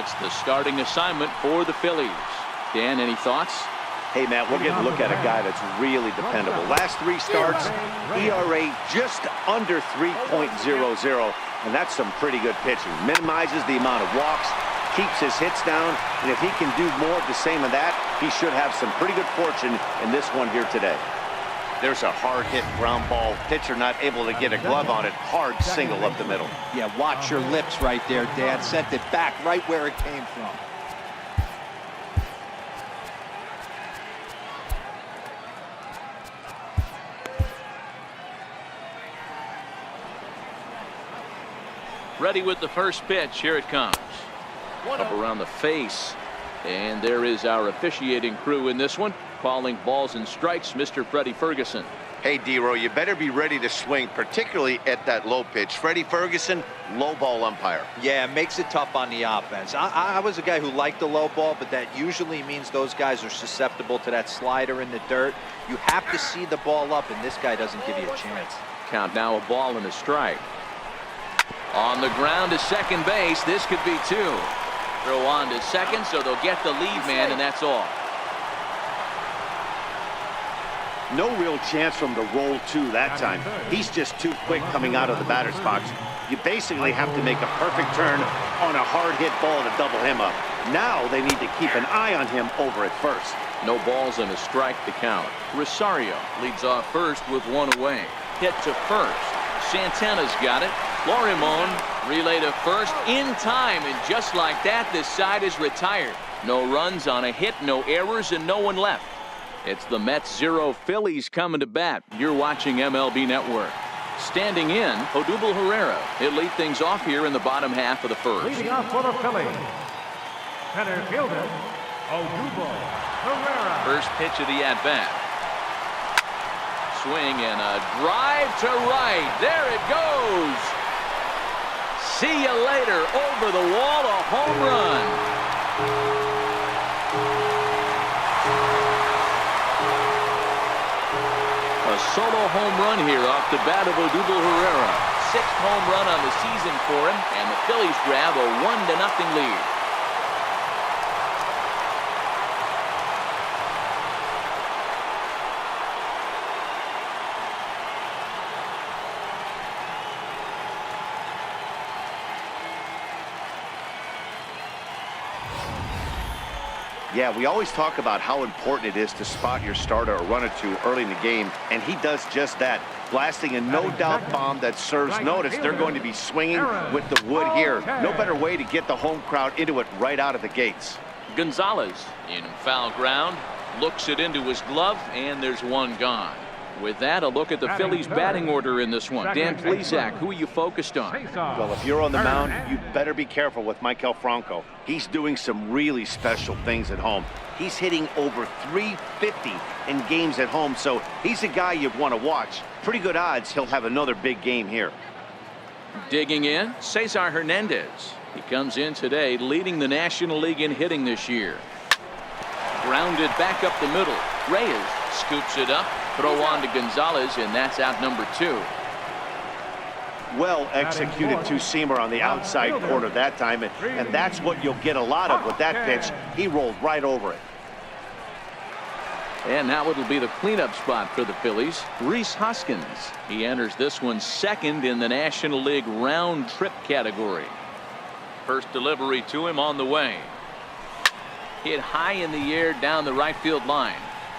It's the starting assignment for the Phillies. Dan, any thoughts? Hey, Matt, we're getting to look at a guy that's really dependable. Last 3 starts, ERA just under 3.00, and that's some pretty good pitching. Minimizes the amount of walks, keeps his hits down, and if he can do more of the same of that, he should have some pretty good fortune in this one here today. There's a hard hit ground ball. Pitcher not able to get a glove on it. Hard single up the middle. Yeah, watch your lips right there, Dan. Sent it back right where it came from. Ready with the first pitch. Here it comes. Up around the face. And there is our officiating crew in this one, calling balls and strikes, Mr. Freddie Ferguson. Hey, D-Row, you better be ready to swing, particularly at that low pitch. Freddie Ferguson, low ball umpire. Yeah, makes it tough on the offense. I was a guy who liked the low ball, but that usually means those guys are susceptible to that slider in the dirt. You have to see the ball up, and this guy doesn't give you a chance. Count now, a ball and a strike. On the ground to second base. This could be 2. Throw on to second, so they'll get the lead man, and that's all. No real chance from the roll 2 that time. He's just too quick coming out of the batter's box. You basically have to make a perfect turn on a hard hit ball to double him up. Now they need to keep an eye on him over at first. No balls and a strike to count. Rosario leads off first with 1 away. Hit to first. Santana's got it. Florimon relay to first in time, and just like that, this side is retired. No runs on a hit, no errors, and no one left. It's the Mets 0 Phillies coming to bat. You're watching MLB Network. Standing in, Odubel Herrera. He'll lead things off here in the bottom half of the first. Leading off for the Phillies, center fielder, Odubel Herrera. First pitch of the at-bat. Swing and a drive to right. There it goes. See you later. Over the wall, a home run. A solo home run here off the bat of Odubel Herrera. 6th home run on the season for him, and the Phillies grab a 1-0 lead. Yeah, we always talk about how important it is to spot your starter or run it to early in the game, and he does just that, blasting a no-doubt bomb that serves notice. They're going to be swinging with the wood here. No better way to get the home crowd into it right out of the gates. Gonzalez in foul ground, looks it into his glove, and there's 1 gone. With that, a look at the Phillies batting order in this one. Dan Plesac, who are you focused on? Well, if you're on the mound, you better be careful with Michael Franco. He's doing some really special things at home. He's hitting over 350 in games at home, so he's a guy you'd want to watch. Pretty good odds he'll have another big game here. Digging in, Cesar Hernandez. He comes in today leading the National League in hitting this year. Grounded back up the middle. Reyes scoops it up. Throw on to Gonzalez, and that's out number 2. Well executed two-seamer on the outside corner that time, and that's what you'll get a lot of with that pitch. He rolled right over it. And now it'll be the cleanup spot for the Phillies. Rhys Hoskins. He enters this one 2nd in the National League round trip category. First delivery to him on the way. Hit high in the air down the right field line.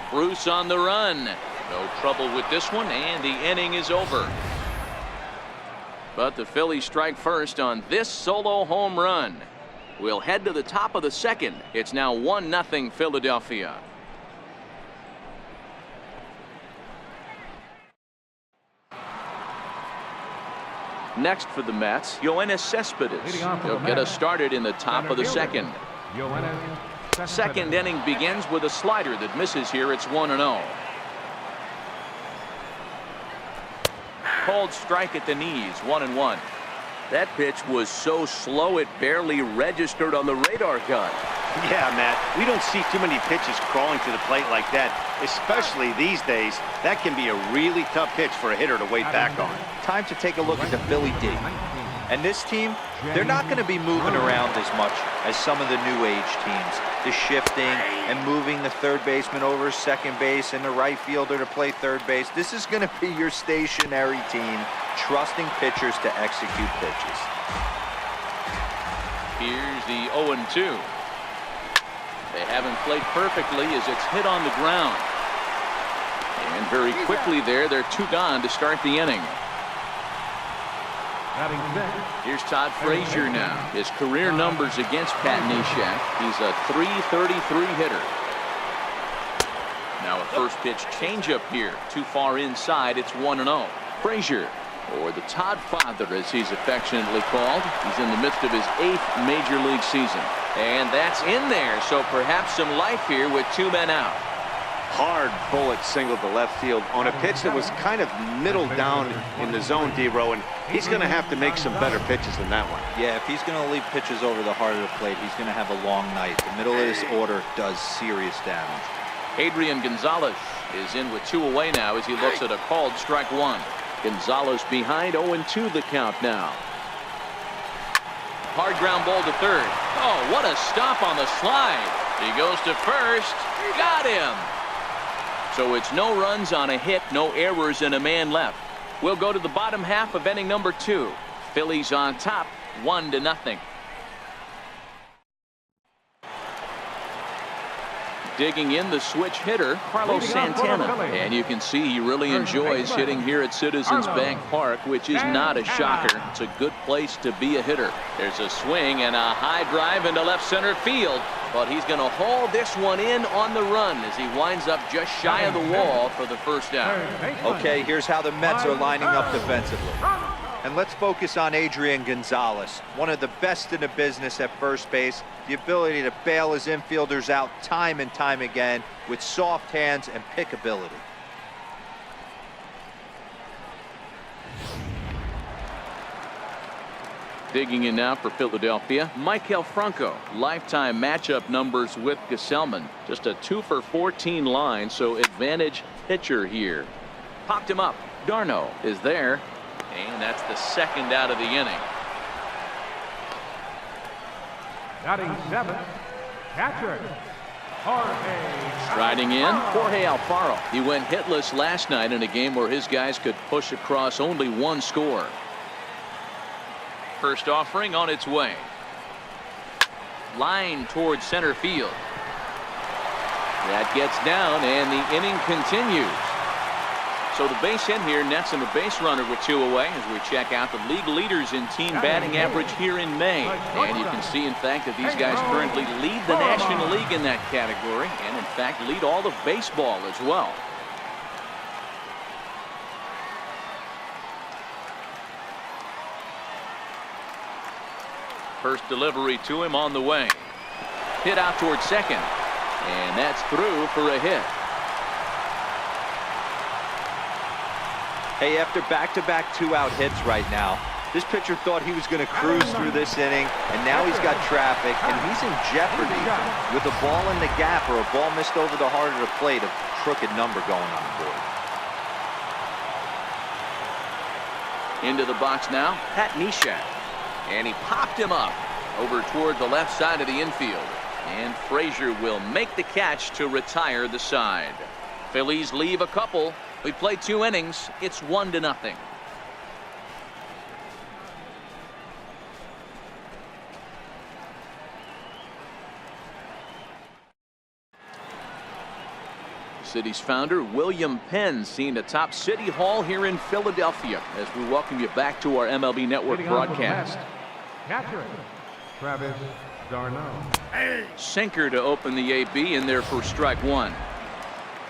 Bruce on the run. No trouble with this one, and the inning is over. But the Phillies strike first on this solo home run. We'll head to the top of the 2nd. It's now 1-0 Philadelphia. Next for the Mets, Yoenis Cespedes. He'll get us started in the top of the 2nd. 2nd inning begins with a slider that misses here. It's 1-0. Cold strike at the knees, 1-1. That pitch was so slow it barely registered on the radar gun. Yeah, Matt, we don't see too many pitches crawling to the plate like that, especially these days. That can be a really tough pitch for a hitter to wait back on. Time to take a look at the Philly D. And this team, they're not going to be moving around as much as some of the new age teams. The shifting and moving the third baseman over second base and the right fielder to play third base. This is going to be your stationary team, trusting pitchers to execute pitches. Here's the 0-2. They haven't played perfectly as it's hit on the ground. And very quickly there, they're 2 gone to start the inning. Here's Todd Frazier now. His career numbers against Pat Neshek. He's a .333 hitter. Now a first pitch changeup here. Too far inside. It's 1-0. Frazier, or the Todd Father as he's affectionately called. He's in the midst of his 8th major league season. And that's in there. So perhaps some life here with 2 men out. Hard bullet single to left field on a pitch that was kind of middle down in the zone, D-Row, and he's going to have to make some better pitches than that one. Yeah, if he's going to leave pitches over the heart of the plate, he's going to have a long night. The middle of this order does serious damage. Adrian Gonzalez is in with 2 away now as he looks at a called strike 1. Gonzalez behind, 0-2 the count now. Hard ground ball to third. Oh, what a stop on the slide. He goes to first. Got him. So it's no runs on a hit, no errors, and a man left. We'll go to the bottom half of inning number 2. Phillies on top, 1-0. Digging in the switch hitter, Carlos Santana. And you can see he really enjoys hitting here at Citizens Bank Park, which is not a shocker. It's a good place to be a hitter. There's a swing and a high drive into left center field. But he's going to haul this one in on the run as he winds up just shy of the wall for the first out. Okay, here's how the Mets are lining up defensively. And let's focus on Adrian Gonzalez, one of the best in the business at first base. The ability to bail his infielders out time and time again with soft hands and pickability. Digging in now for Philadelphia, Maikel Franco. Lifetime matchup numbers with Gesellman. Just a 2 for 14 line, so advantage pitcher here. Popped him up. Darno is there, and that's the 2nd out of the inning. Batting 7th, catcher, Jorge. Striding in, Jorge Alfaro. He went hitless last night in a game where his guys could push across only 1 score. First offering on its way. Line towards center field. That gets down, and the inning continues. So the base hit here nets him a base runner with 2 away as we check out the league leaders in team batting average here in May. And you can see, in fact, that these guys currently lead the National League in that category, and in fact lead all of baseball as well. First delivery to him on the way. Hit out towards second. And that's through for a hit. Hey, after back-to-back 2-out hits right now, this pitcher thought he was going to cruise through this inning, and now he's got traffic, and he's in jeopardy with a ball in the gap or a ball missed over the heart of the plate, a crooked number going on the board. Into the box now, Pat Neshek. And he popped him up over toward the left side of the infield. And Frazier will make the catch to retire the side. Phillies leave a couple. We play 2 innings. It's 1-0. City's founder William Penn seen atop City Hall here in Philadelphia as we welcome you back to our MLB Network broadcast. Catcher, Travis d'Arnaud. Sinker to open the AB in there for strike 1.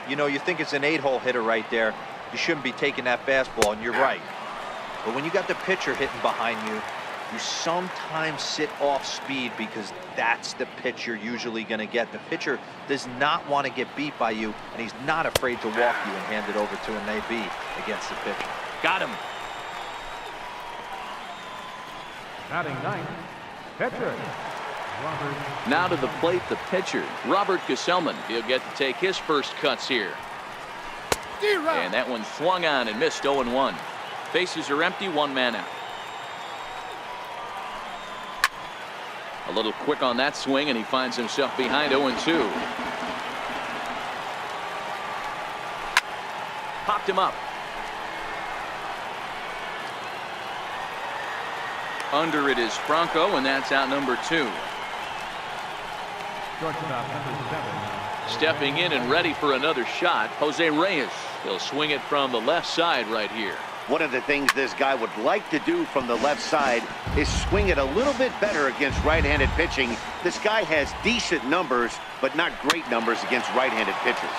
You know, you think it's an 8-hole hitter right there. You shouldn't be taking that fastball, and you're right. But when you got the pitcher hitting behind you, you sometimes sit off speed because that's the pitch you're usually going to get. The pitcher does not want to get beat by you, and he's not afraid to walk you and hand it over to an AB against the pitcher. Got him. Batting 9th, pitcher, Robert. Now to the plate, the pitcher, Robert Gesellman. He'll get to take his first cuts here. And that one swung on and missed 0-1. Bases are empty, 1 man out. A little quick on that swing, and he finds himself behind 0-2. Popped him up. Under it is Franco, and that's out number 2. Shortstop number 7. Stepping in and ready for another shot, Jose Reyes. He'll swing it from the left side right here. One of the things this guy would like to do from the left side is swing it a little bit better against right-handed pitching. This guy has decent numbers, but not great numbers against right-handed pitchers.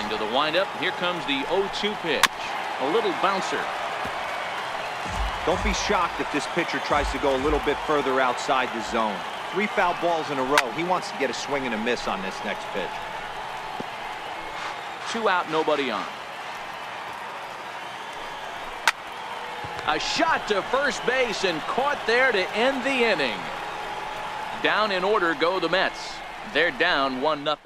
Into the windup. Here comes the 0-2 pitch. A little bouncer. Don't be shocked if this pitcher tries to go a little bit further outside the zone. 3 foul balls in a row. He wants to get a swing and a miss on this next pitch. 2 out, nobody on. A shot to first base and caught there to end the inning. Down in order go the Mets. They're down 1-0.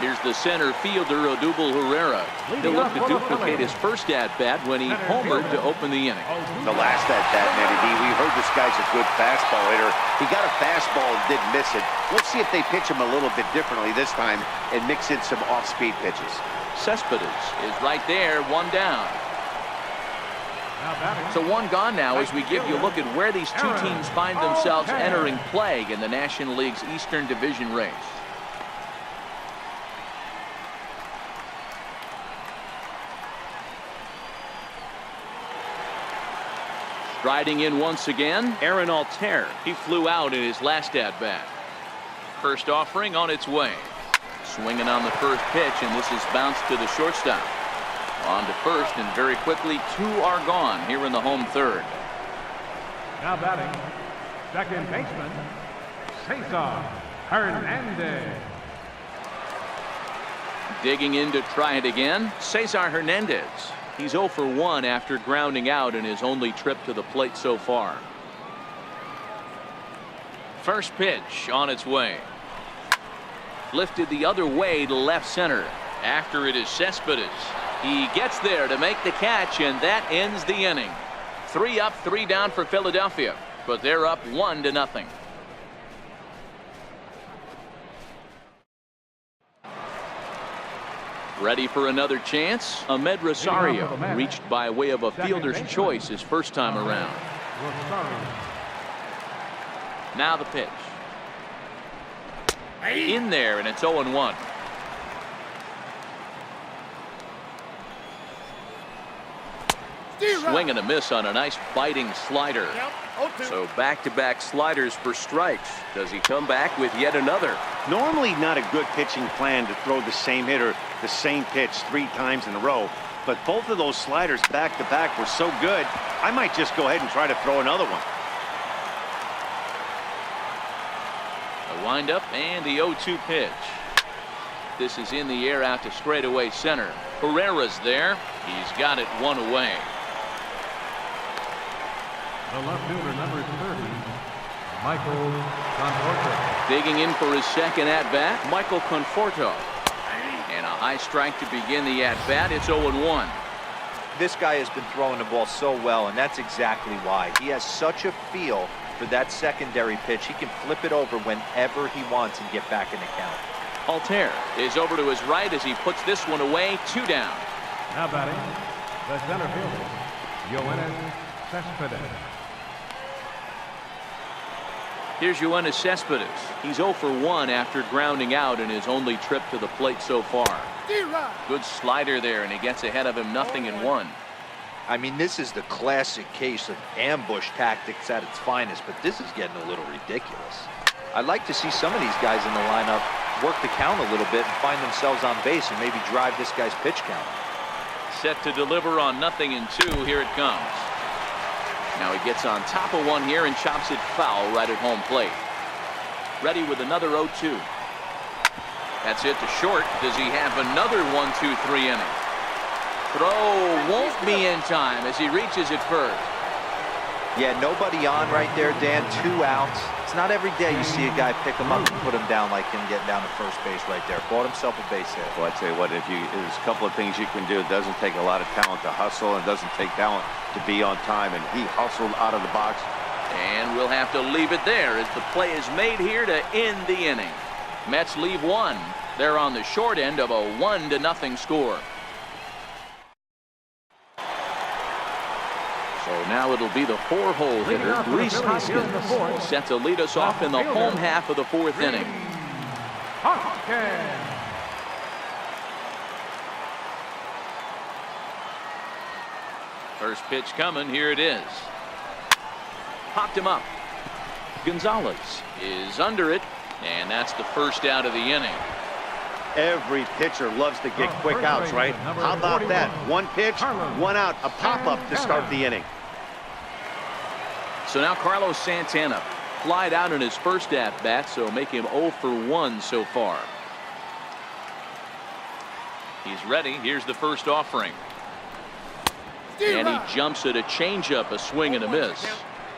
Here's the center fielder, Odubel Herrera. He'll look to duplicate his first at-bat when he homered to open the inning. The last at-bat, Nettie, we heard this guy's a good fastball hitter. He got a fastball and didn't miss it. Let's see if they pitch him a little bit differently this time and mix in some off-speed pitches. Cespedes is right there, 1 down. So 1 gone now as we give you a look at where these 2 teams find themselves entering play in the National League's Eastern Division race. Striding in once again, Aaron Altair. He flew out in his last at-bat. First offering on its way. Swinging on the first pitch, and this is bounced to the shortstop. On to first, and very quickly 2 are gone here in the home third. Now batting, second baseman, Saison Hernandez. Digging in to try it again, Cesar Hernandez. He's 0 for 1 after grounding out in his only trip to the plate so far. First pitch on its way. Lifted the other way to left center. After it is Cespedes. He gets there to make the catch, and that ends the inning. 3 up, 3 down for Philadelphia, but they're up 1-0. Ready for another chance? Ahmed Rosario reached by way of a fielder's choice his first time around. Now the pitch. In there, and it's 0-1. Swing and a miss on a nice biting slider. So back-to-back sliders for strikes. Does he come back with yet another? Normally not a good pitching plan to throw the same hitter the same pitch 3 times in a row, but both of those sliders back-to-back were so good, I might just go ahead and try to throw another one. A windup and the 0-2 pitch. This is in the air out to straightaway center. Herrera's there. He's got it 1 away. The left fielder, number 30, Michael Conforto. Digging in for his second at-bat, Michael Conforto. And a high strike to begin the at-bat. It's 0-1. This guy has been throwing the ball so well, and that's exactly why. He has such a feel for that secondary pitch. He can flip it over whenever he wants and get back in the count. Altair is over to his right as he puts this one away. 2 down. Now batting, the center fielder, Yoenis Cespedes. Here's Yoenis Cespedes. He's 0 for 1 after grounding out in his only trip to the plate so far. Good slider there, and he gets ahead of him 0-1. I mean, this is the classic case of ambush tactics at its finest, but this is getting a little ridiculous. I'd like to see some of these guys in the lineup work the count a little bit and find themselves on base and maybe drive this guy's pitch count. Set to deliver on 0-2. Here it comes. Now he gets on top of one here and chops it foul right at home plate. Ready with another 0-2. That's it to short. Does he have another 1-2-3 inning? Throw won't be in time as he reaches it first. Yeah, nobody on right there, Dan. 2 outs. It's not every day you see a guy pick him up and put him down like him getting down to first base right there. Bought himself a base hit. Well, I tell you what, there's a couple of things you can do. It doesn't take a lot of talent to hustle, and it doesn't take talent to be on time, and he hustled out of the box. And we'll have to leave it there as the play is made here to end the inning. Mets leave one. They're on the short end of a 1-0 score. So now it'll be the 4-hole hitter, Rhys Hoskins, set to lead us off in the home half of the 4th inning. First pitch coming. Here it is. Popped him up. Gonzalez is under it, and that's the first out of the inning. Every pitcher loves to get quick outs, right? How about that? 1 pitch, 1 out, a pop-up to start the inning. So now Carlos Santana flied out in his first at-bat, so make him 0 for 1 so far. He's ready. Here's the first offering. And he jumps at a changeup, a swing and a miss.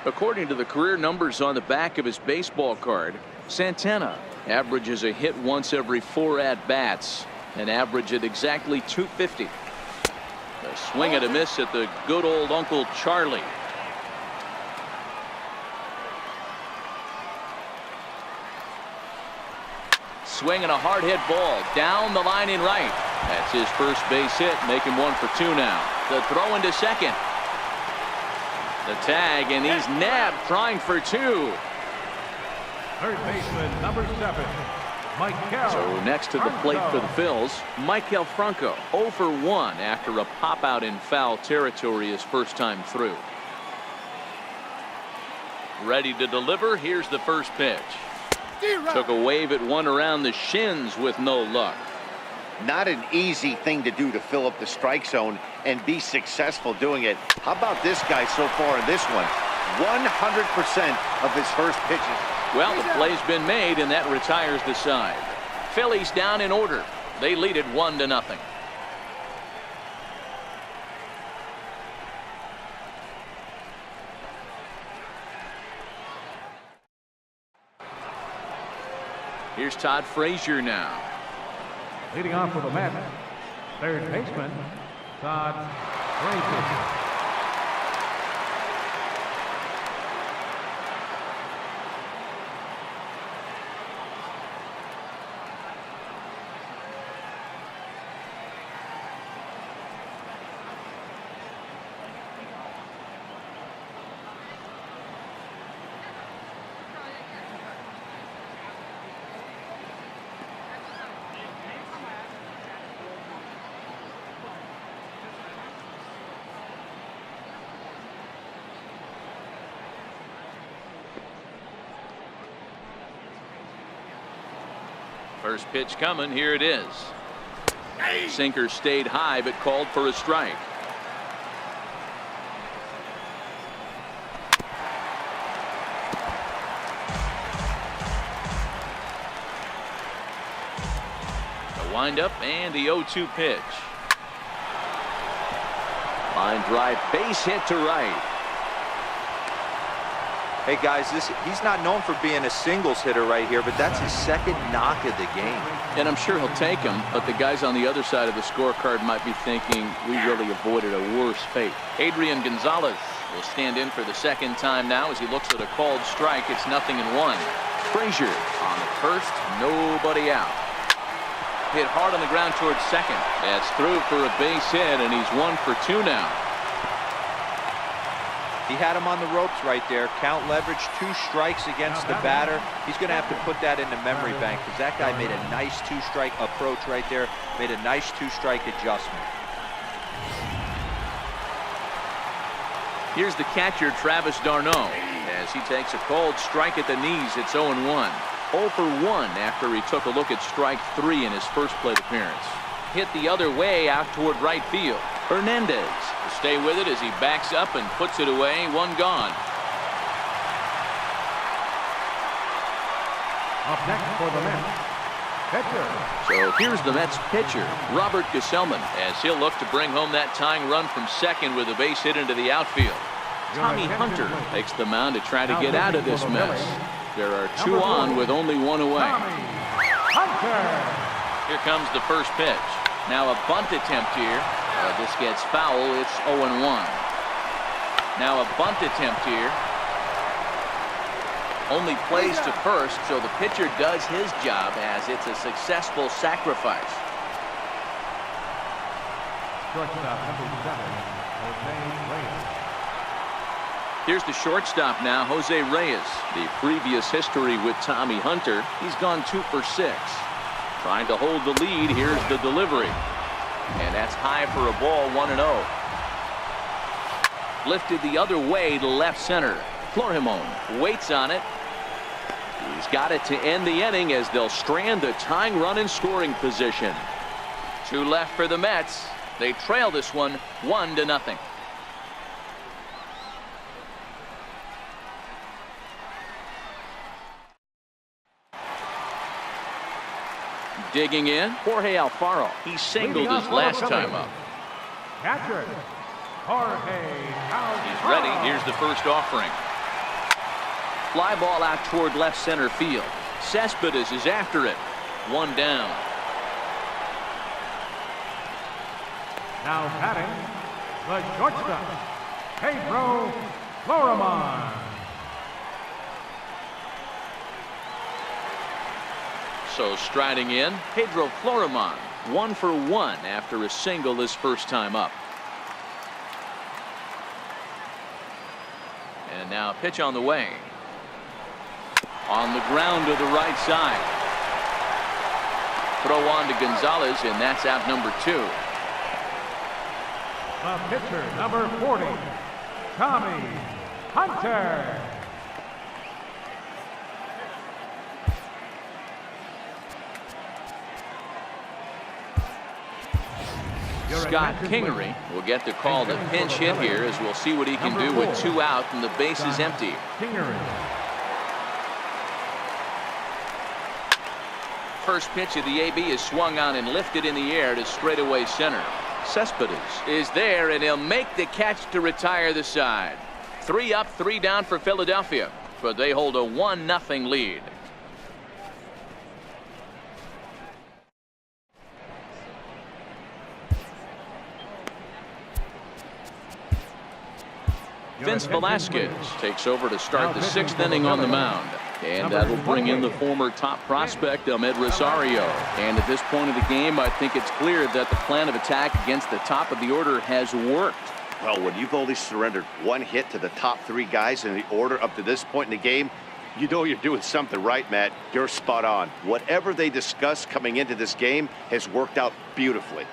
According to the career numbers on the back of his baseball card, Santana averages a hit once every 4 at-bats, an average at exactly 250. A swing and a miss at the good old Uncle Charlie. Swinging a hard hit ball down the line in right. That's his first base hit, making 1 for 2 now. The throw into second. The tag, and he's nabbed trying for 2. Third baseman, number 7, Michael. So next to the plate for the Phils, Michael Franco, 0 for 1 after a pop out in foul territory his first time through. Ready to deliver. Here's the first pitch. Took a wave at one around the shins with no luck. Not an easy thing to do to fill up the strike zone and be successful doing it. How about this guy so far in this one? 100% of his first pitches. Well, the play's been made, and that retires the side. Phillies down in order. They lead it 1-0. Here's Todd Frazier now. Leading off for the Mets, third baseman, Todd Frazier. First pitch coming. Here it is. Sinker stayed high but called for a strike. The windup and the 0-2 pitch. Line drive, base hit to right. Hey guys, he's not known for being a singles hitter right here, but that's his second knock of the game. And I'm sure he'll take him, but the guys on the other side of the scorecard might be thinking we really avoided a worse fate. Adrian Gonzalez will stand in for the second time now as he looks at a called strike. It's 0-1. Frazier on the first, nobody out. Hit hard on the ground towards second. That's through for a base hit, and he's 1 for 2 now. He had him on the ropes right there. Count leverage, 2 strikes against the batter. He's going to have to put that in the memory bank because that guy made a nice 2-strike approach right there. Made a nice 2-strike adjustment. Here's the catcher, Travis d'Arnaud, as he takes a cold strike at the knees. It's 0-1. 0 for 1 after he took a look at strike 3 in his first plate appearance. Hit the other way out toward right field. Hernandez will stay with it as he backs up and puts it away. 1 gone. Up next for the Mets, pitcher. So here's the Mets pitcher, Robert Gesellman, as he'll look to bring home that tying run from second with a base hit into the outfield. Tommy Hunter takes the mound to try to get out of this mess. There are 2 on with only 1 away. Here comes the first pitch. Now a bunt attempt here. This gets foul. It's 0-1. Now a bunt attempt here. Only plays to first, so the pitcher does his job as it's a successful sacrifice. Shortstop number 7, Jose Reyes. Here's the shortstop now, Jose Reyes. The previous history with Tommy Hunter, he's gone 2 for 6. Trying to hold the lead. Here's the delivery. And that's high for a ball, 1-0. Lifted the other way to left center. Florimon waits on it. He's got it to end the inning as they'll strand the tying run in scoring position. 2 left for the Mets. They trail this one 1-0. Digging in, Jorge Alfaro. He singled his last time up. Catcher, Jorge Alfaro. He's ready. Here's the first offering. Fly ball out toward left center field. Cespedes is after it. 1 down. Now batting, the shortstop, Pedro Florimon. So striding in, Pedro Florimon. 1 for 1 after a single his first time up. And now pitch on the way. On the ground to the right side. Throw on to Gonzalez, and that's out number 2. The pitcher, number 40, Tommy Hunter. Scott Kingery will get the call to pinch hit here as we'll see what he can do with 2 out and the base is empty. First pitch of the AB is swung on and lifted in the air to straightaway center. Cespedes is there and he'll make the catch to retire the side. 3 up, 3 down for Philadelphia, but they hold a 1-0 lead. Vince Velasquez takes over to start the 6th inning on the mound. And that'll bring in the former top prospect, Ahmed Rosario. And at this point of the game, I think it's clear that the plan of attack against the top of the order has worked. Well, when you've only surrendered 1 hit to the top 3 guys in the order up to this point in the game, you know you're doing something right, Matt. You're spot on. Whatever they discussed coming into this game has worked out beautifully.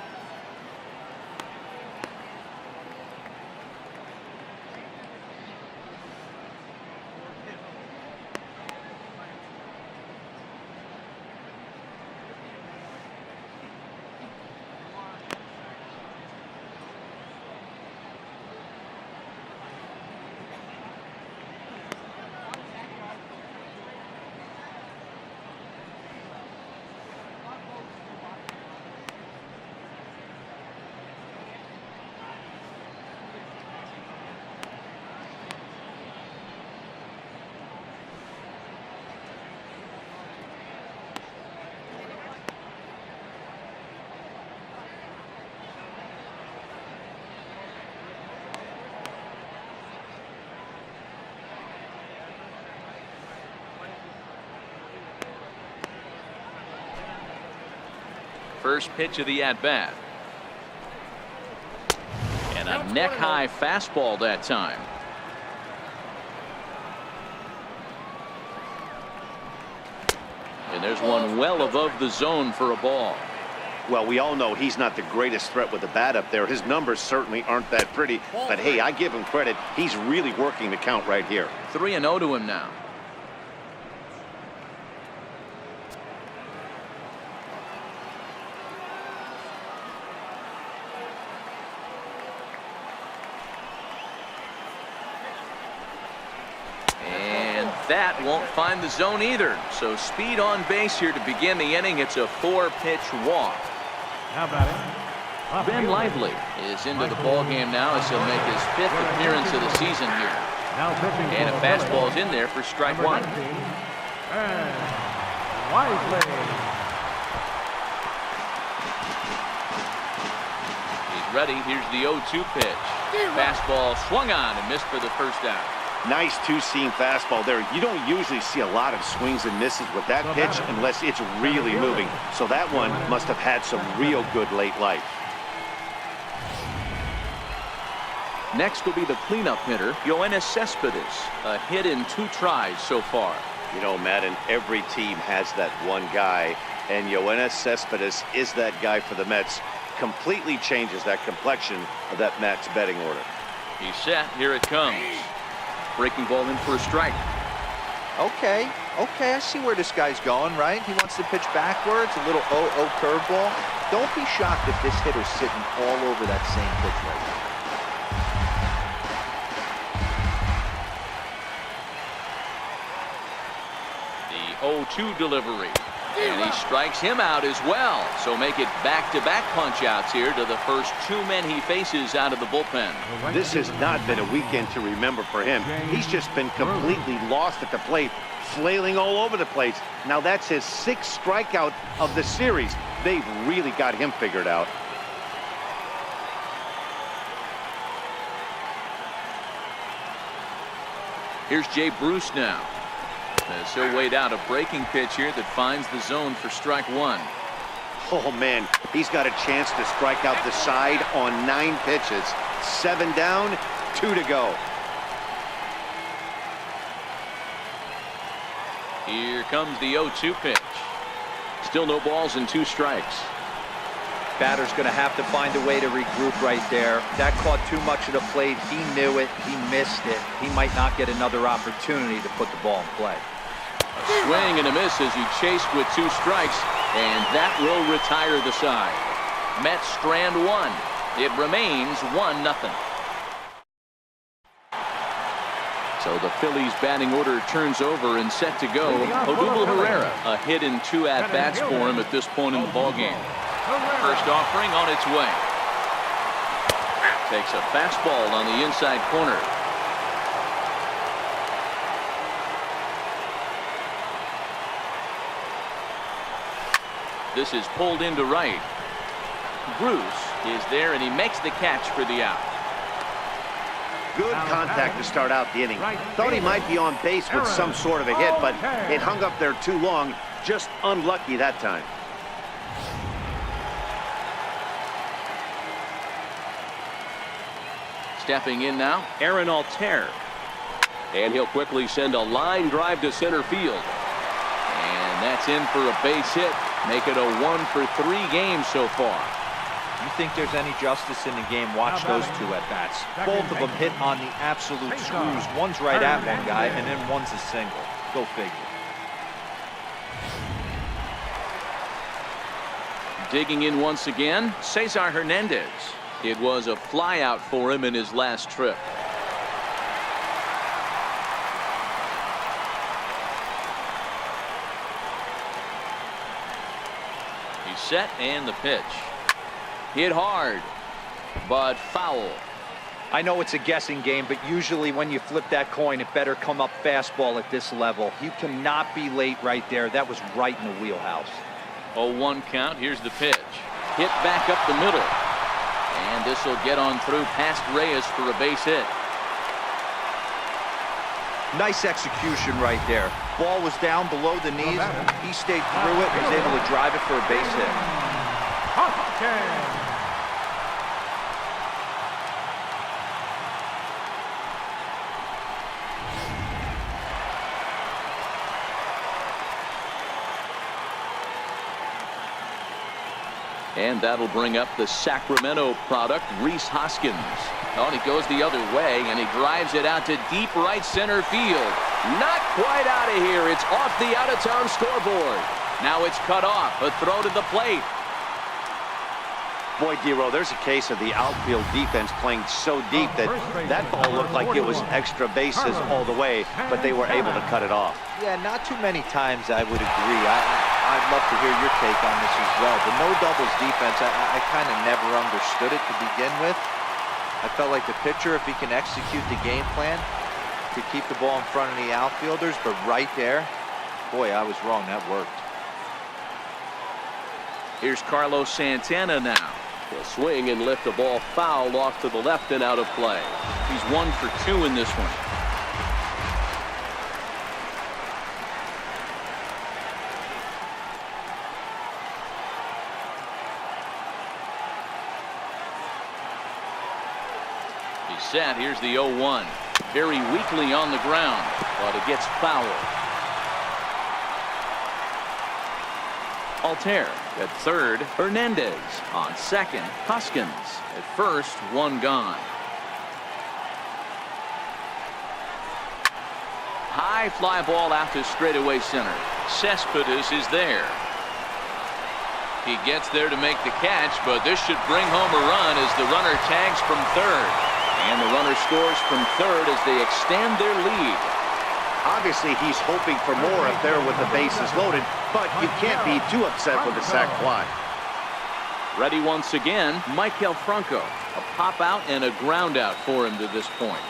First pitch of the at-bat. And a neck-high fastball that time. And there's one well above the zone for a ball. Well, we all know he's not the greatest threat with the bat up there. His numbers certainly aren't that pretty. But, hey, I give him credit. He's really working the count right here. 3-0 to him now. That won't find the zone either. So speed on base here to begin the inning. It's a 4-pitch walk. Now batting, Ben Lively is into the ball game now as he'll make his 5th appearance of the season here. Now pitching And a for fastball's Philadelphia, in there for strike number 1. 19, and Lively. He's ready. Here's the 0-2 pitch. Fastball swung on and missed for the first out. Nice two-seam fastball there. You don't usually see a lot of swings and misses with that pitch unless it's really moving. So that one must have had some real good late life. Next will be the cleanup hitter, Yoenis Cespedes. A hit in 2 tries so far. You know, Madden, every team has that one guy, and Yoenis Cespedes is that guy for the Mets. Completely changes that complexion of that Mets betting order. He's set. Here it comes. Breaking ball in for a strike. Okay, I see where this guy's going, right? He wants to pitch backwards, a little 0-0 curveball. Don't be shocked if this hitter's sitting all over that same pitch right now. The 0-2 delivery. And he strikes him out as well. So make it back-to-back punch-outs here to the first 2 men he faces out of the bullpen. This has not been a weekend to remember for him. He's just been completely lost at the plate, flailing all over the place. Now that's his 6th strikeout of the series. They've really got him figured out. Here's Jay Bruce now. As he'll wait out a breaking pitch here that finds the zone for strike 1. Oh, man, he's got a chance to strike out the side on 9 pitches. 7 down, 2 to go. Here comes the 0-2 pitch. Still no balls and 2 strikes. Batter's going to have to find a way to regroup right there. That caught too much of the plate. He knew it. He missed it. He might not get another opportunity to put the ball in play. A swing and a miss as he chased with 2 strikes, and that will retire the side. Mets strand 1. It remains 1-0. So the Phillies batting order turns over and set to go. Odubel Herrera, a hit in 2 at-bats for him at this point in the ballgame. First offering on its way. Takes a fastball on the inside corner. This is pulled into right. Bruce is there and he makes the catch for the out. Good contact to start out the inning. Thought he might be on base with some sort of a hit, but it hung up there too long. Just unlucky that time. Stepping in now, Aaron Altair. And he'll quickly send a line drive to center field. And that's in for a base hit. Make it a 1-for-3 game so far. You think there's any justice in the game? Watch those 2 at-bats. Both of them hit on the absolute screws. One's right at one guy, and then one's a single. Go figure. Digging in once again, Cesar Hernandez. It was a flyout for him in his last trip. He's set and the pitch. Hit hard, but foul. I know it's a guessing game, but usually when you flip that coin, it better come up fastball at this level. You cannot be late right there. That was right in the wheelhouse. 0-1 count. Here's the pitch. Hit back up the middle. And this will get on through past Reyes for a base hit. Nice execution right there. Ball was down below the knees. He stayed through it and was able to drive it for a base hit. And that'll bring up the Sacramento product, Rhys Hoskins. Oh, and he goes the other way, and he drives it out to deep right center field. Not quite out of here. It's off the out-of-town scoreboard. Now it's cut off. A throw to the plate. Boy, D-Row, there's a case of the outfield defense playing so deep that that ball looked like it was extra bases all the way, but they were able to cut it off. Yeah, not too many times I would agree. I'd love to hear your take on this as well. The no doubles defense, I kind of never understood it to begin with. I felt like the pitcher, if he can execute the game plan, could keep the ball in front of the outfielders, but right there, boy, I was wrong. That worked. Here's Carlos Santana now. He'll swing and lift the ball foul off to the left and out of play. He's 1 for 2 in this one. He's set. Here's the 0-1. Very weakly on the ground, but it gets fouled. Altair at third. Hernandez on second. Hoskins at first. 1 gone. High fly ball out to straightaway center. Cespedes is there. He gets there to make the catch, but this should bring home a run as the runner tags from third. And the runner scores from third as they extend their lead. Obviously, he's hoping for more up there with the bases loaded, but you can't be too upset with the sac fly. Ready once again, Michael Franco. A pop out and a ground out for him to this point.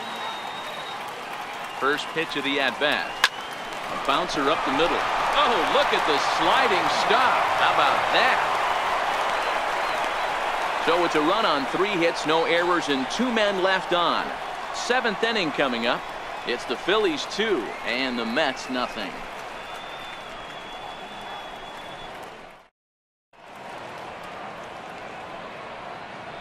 First pitch of the at-bat. A bouncer up the middle. Oh, look at the sliding stop. How about that? So it's a run on 3 hits, no errors, and 2 men left on. 7th inning coming up. It's the Phillies 2 and the Mets nothing.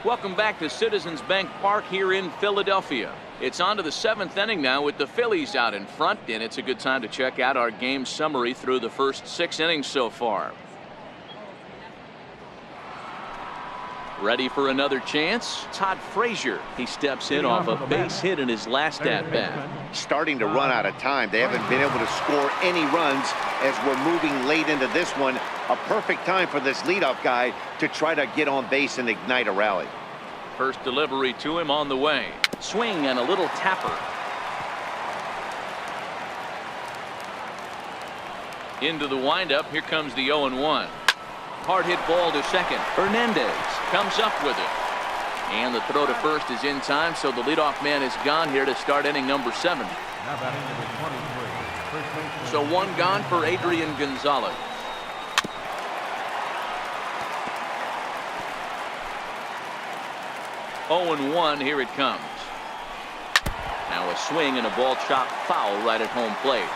Welcome back to Citizens Bank Park here in Philadelphia. It's on to the 7th inning now with the Phillies out in front, and it's a good time to check out our game summary through the first 6 innings so far. Ready for another chance? Todd Frazier. He steps in off a base hit in his last at-bat. Starting to run out of time. They haven't been able to score any runs as we're moving late into this one. A perfect time for this leadoff guy to try to get on base and ignite a rally. First delivery to him on the way. Swing and a little tapper. Into the windup. Here comes the 0-1. Hard hit ball to second. Hernandez comes up with it. And the throw to first is in time, so the leadoff man is gone here to start inning number 7. Now batting number 23. So 1 gone for Adrian Gonzalez. Oh and 1, here it comes. Now a swing and a ball chopped foul right at home plate.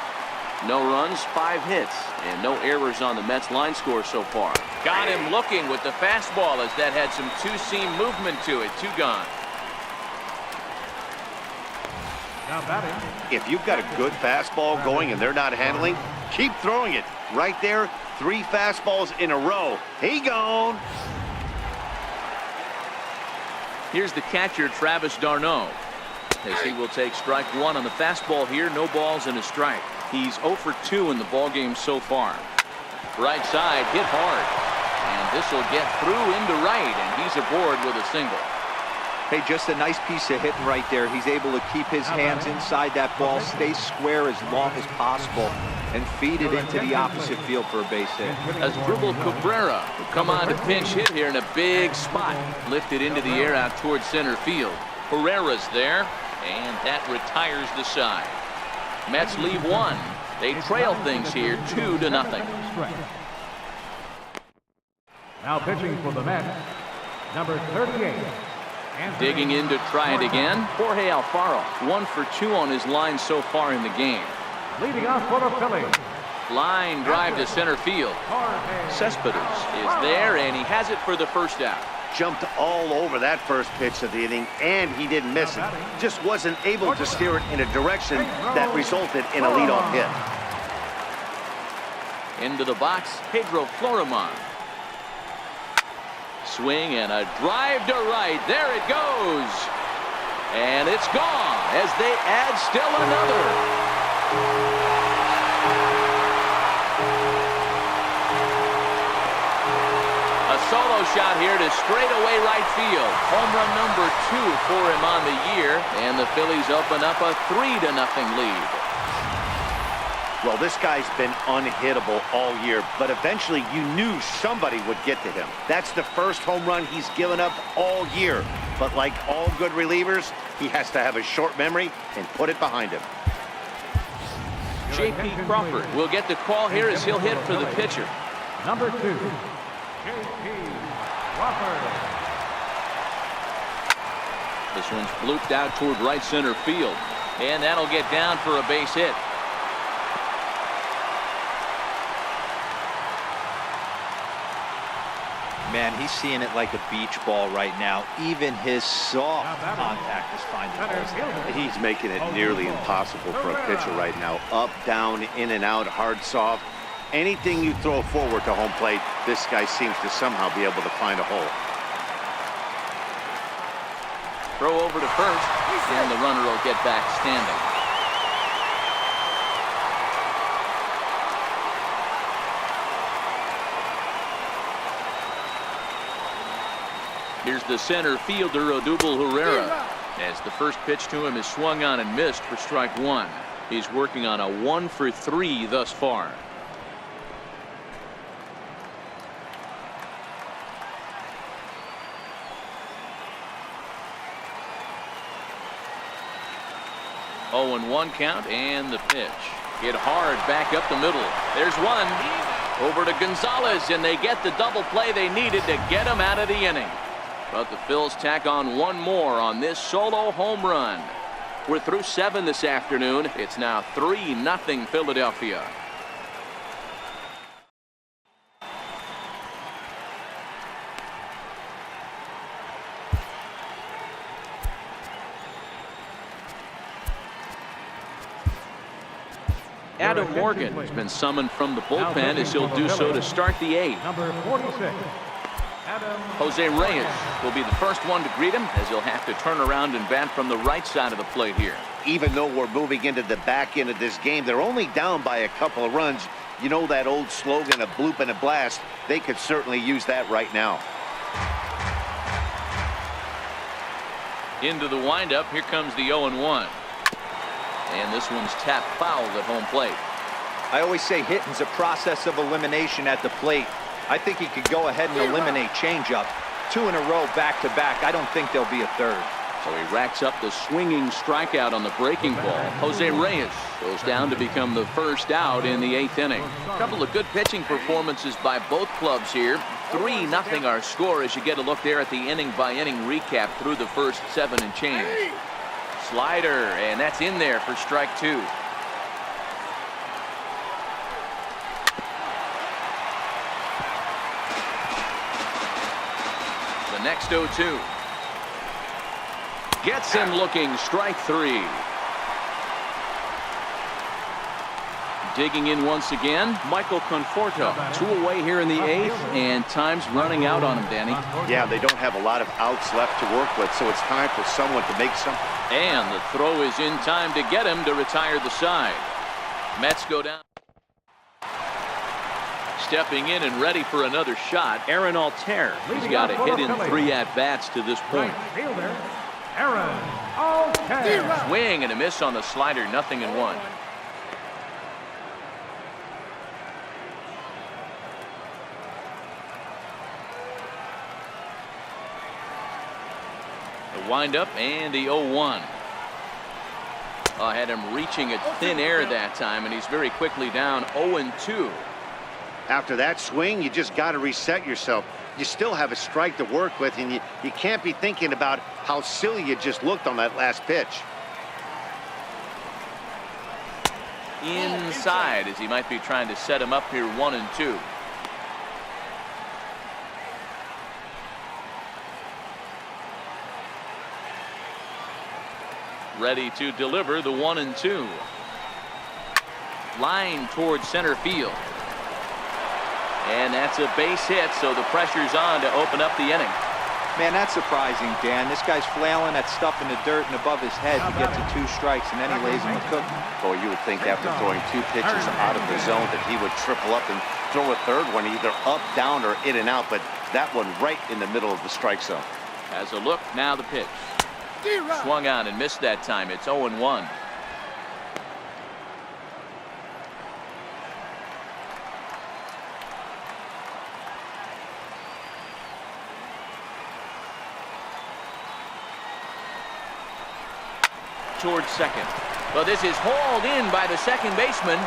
No runs, 5 hits, and no errors on the Mets line score so far. Got him looking with the fastball as that had some two-seam movement to it. 2 gone. Now batting. If you've got a good fastball going and they're not handling, keep throwing it. Right there, 3 fastballs in a row. He gone. Here's the catcher, Travis d'Arnaud, as he will take strike 1 on the fastball here. No balls and a strike. He's 0 for 2 in the ballgame so far. Right side hit hard, and this will get through into right, and he's aboard with a single. Hey, just a nice piece of hitting right there. He's able to keep his hands inside that ball, stay square as long as possible, and feed it into the opposite field for a base hit. As Dribble Cabrera will come on to pinch hit here in a big spot, lifted into the air out towards center field. Pereira's there, and that retires the side. Mets leave 1. They trail things here 2-0. Now pitching for the Mets, number 38. Digging in to try it again, Jorge Alfaro. 1 for 2 on his line so far in the game. Leading off for the Phillies. Line drive to center field. Cespedes is there, and he has it for the first out. Jumped all over that first pitch of the inning, and he didn't miss it. Just wasn't able to steer it in a direction that resulted in a leadoff hit. Into the box, Pedro Florimon. Swing and a drive to right. There it goes. And it's gone as they add still another. A solo shot here to straightaway right field. Home run number 2 for him on the year, and the Phillies open up a 3-0 lead. Well, this guy's been unhittable all year, but eventually you knew somebody would get to him. That's the first home run he's given up all year. But like all good relievers, he has to have a short memory and put it behind him. J.P. Crawford will get the call here as he'll hit for the pitcher. Number 2, J.P. Crawford. This one's blooped out toward right center field, and that'll get down for a base hit. Man, he's seeing it like a beach ball right now. Even his soft contact is finding holes. He's making it nearly impossible for a pitcher right now. Up, down, in and out, hard, soft. Anything you throw forward to home plate, this guy seems to somehow be able to find a hole. Throw over to first, and the runner will get back standing. Here's the center fielder, Odubel Herrera, as the first pitch to him is swung on and missed for strike 1. He's working on a 1 for 3 thus far. Oh, and 1 count, and the pitch. Hit hard back up the middle. There's one. Over to Gonzalez, and they get the double play they needed to get him out of the inning. But the Phils tack on 1 more on this solo home run. We're through 7 this afternoon. It's now 3-0 Philadelphia. Adam Morgan has been summoned from the bullpen as he'll do so to start the 8th. Number 46. Jose Reyes will be the first one to greet him as he'll have to turn around and bat from the right side of the plate here. Even though we're moving into the back end of this game, they're only down by a couple of runs. You know that old slogan, a bloop and a blast. They could certainly use that right now. Into the windup, here comes the 0-1. And this one's tapped foul at home plate. I always say hitting's a process of elimination at the plate. I think he could go ahead and eliminate changeup. 2 in a row back-to-back. I don't think there'll be a third. So he racks up the swinging strikeout on the breaking ball. Jose Reyes goes down to become the first out in the 8th inning. A couple of good pitching performances by both clubs here. 3-0 our score as you get a look there at the inning-by-inning recap through the first 7 and change. Slider, and that's in there for strike 2. The next 0-2. Gets him looking, strike 3. Digging in once again, Michael Conforto. 2 away here in the 8th, and time's running out on him, Danny. Yeah, they don't have a lot of outs left to work with, so it's time for someone to make something. And the throw is in time to get him to retire the side. Mets go down. Stepping in and ready for another shot, Aaron Altair. He's got a hit in 3 at-bats to this point. Right fielder, Aaron Altair. Swing and a miss on the slider, 0-1. The windup and the 0-1. Had him reaching at thin air that time, and he's very quickly down 0-2. After that swing, you just got to reset yourself. You still have a strike to work with, and you can't be thinking about how silly you just looked on that last pitch. Inside, as he might be trying to set him up here 1-2. Ready to deliver the 1-2. Line towards center field. And that's a base hit, so the pressure's on to open up the inning. Man, that's surprising, Dan. This guy's flailing that stuff in the dirt and above his head to get to 2 strikes, and then he lays him a cookie. Boy, you would think after throwing 2 pitches out of the zone that he would triple up and throw a third one either up, down, or in and out, but That one right in the middle of the strike zone. Has a look. Now the pitch. Swung on and missed that time. It's 0-1. Towards second. Well, this is hauled in by the second baseman.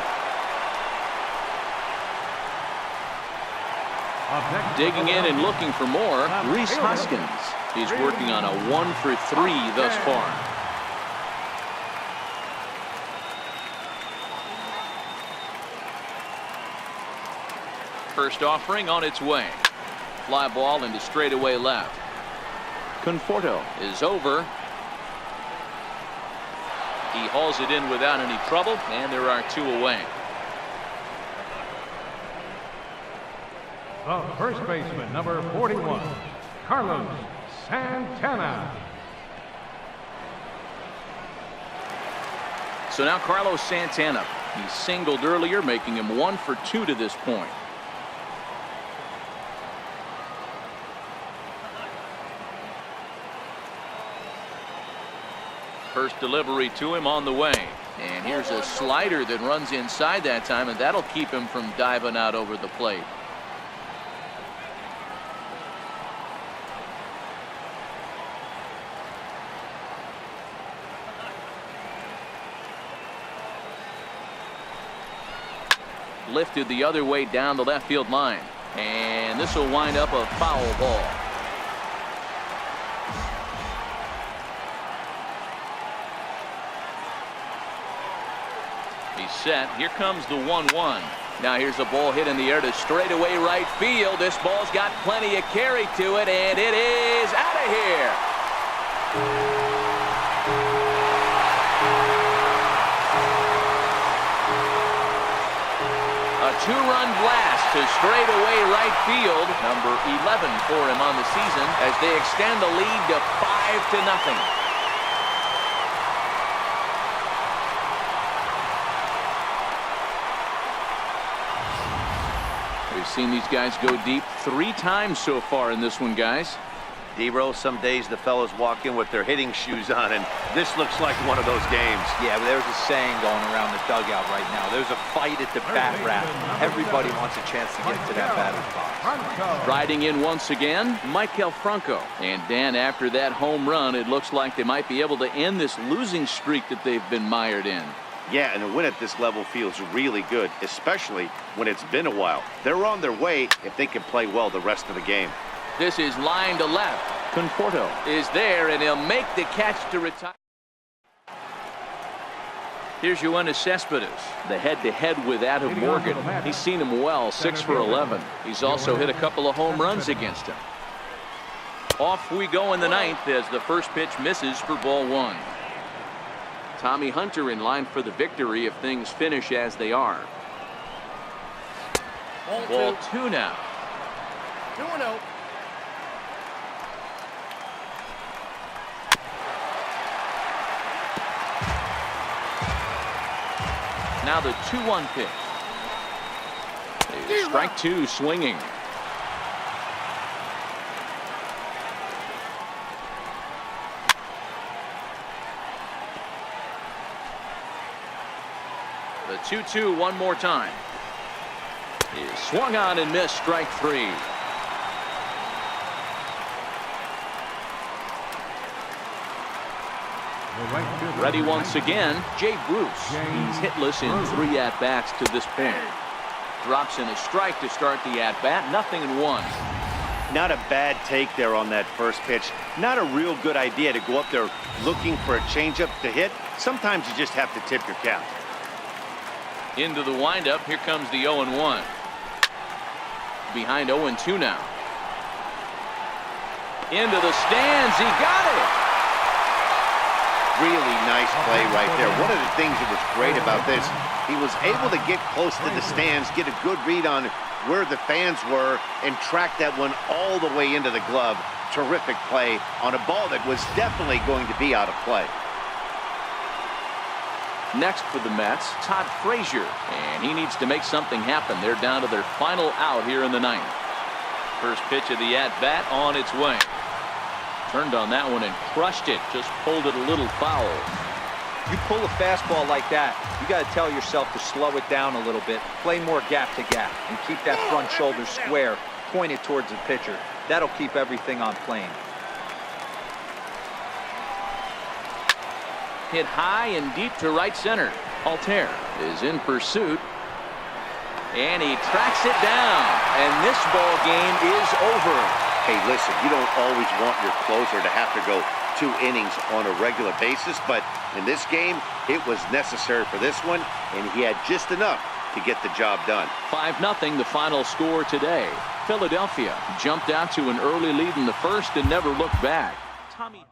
Digging in and looking for more, Rhys Hoskins. He's working on a 1-for-3 thus far. First offering on its way. Fly ball into straightaway left. Conforto is over. He hauls it in without any trouble, and there are 2 away. The first baseman, number 41, Carlos Santana. So now Carlos Santana. He singled earlier, making him 1-for-2 to this point. First delivery to him on the way. And here's a slider that runs inside that time, and that'll keep him from diving out over the plate. Lifted the other way down the left field line. And this will wind up a foul ball. He's set. Here comes the 1-1. Now here's a ball hit in the air to straightaway right field. This ball's got plenty of carry to it, and it is out of here. A 2-run blast to straightaway right field. Number 11 for him on the season as they extend the lead to 5-0. We've seen these guys go deep 3 times so far in this one, guys. D-Roll, some days the fellas walk in with their hitting shoes on, and this looks like one of those games. Yeah, but there's a saying going around the dugout right now. There's a fight at the bat rack. Everybody wants a chance to get to that batter's box. Riding in once again, Maikel Franco. And Dan, after that home run, it looks like they might be able to end this losing streak that they've been mired in. Yeah, and a win at this level feels really good, especially when it's been a while. They're on their way if they can play well the rest of the game. This is line to left. Conforto is there, and he'll make the catch to retire. Here's Yoenis Cespedes, the head-to-head with Adam Morgan. He's seen him well, 6 for 11. He's also hit a couple of home runs against him. Off we go in the 9th as the first pitch misses for ball 1. Tommy Hunter in line for the victory if things finish as they are. Ball 2 now. 2-0. Now the 2-1 pitch. Strike 2 swinging. The 2-2 one more time. Is swung on and missed, strike 3. Ready once again, Jay Bruce. He's hitless in 3 at-bats to this point. Drops in a strike to start the at-bat, 0-1. Not a bad take there on that first pitch. Not a real good idea to go up there looking for a changeup to hit. Sometimes you just have to tip your cap. Into the windup, here comes the 0-1. Behind 0-2 now. Into the stands, he got it! Really nice play right there. One of the things that was great about this, he was able to get close to the stands, get a good read on where the fans were, and track that one all the way into the glove. Terrific play on a ball that was definitely going to be out of play. Next for the Mets, Todd Frazier, and he needs to make something happen. They're down to their final out here in the 9th. First pitch of the at-bat on its way. Turned on that one and crushed it. Just pulled it a little foul. You pull a fastball like that, you got to tell yourself to slow it down a little bit, play more gap to gap, and keep that front shoulder square, pointed towards the pitcher. That'll keep everything on plane. Hit high and deep to right center. Altair is in pursuit. And he tracks it down. And this ball game is over. Hey, listen, you don't always want your closer to have to go 2 innings on a regular basis, but in this game, it was necessary for this one, and he had just enough to get the job done. 5-0 the final score today. Philadelphia jumped out to an early lead in the first and never looked back. Tommy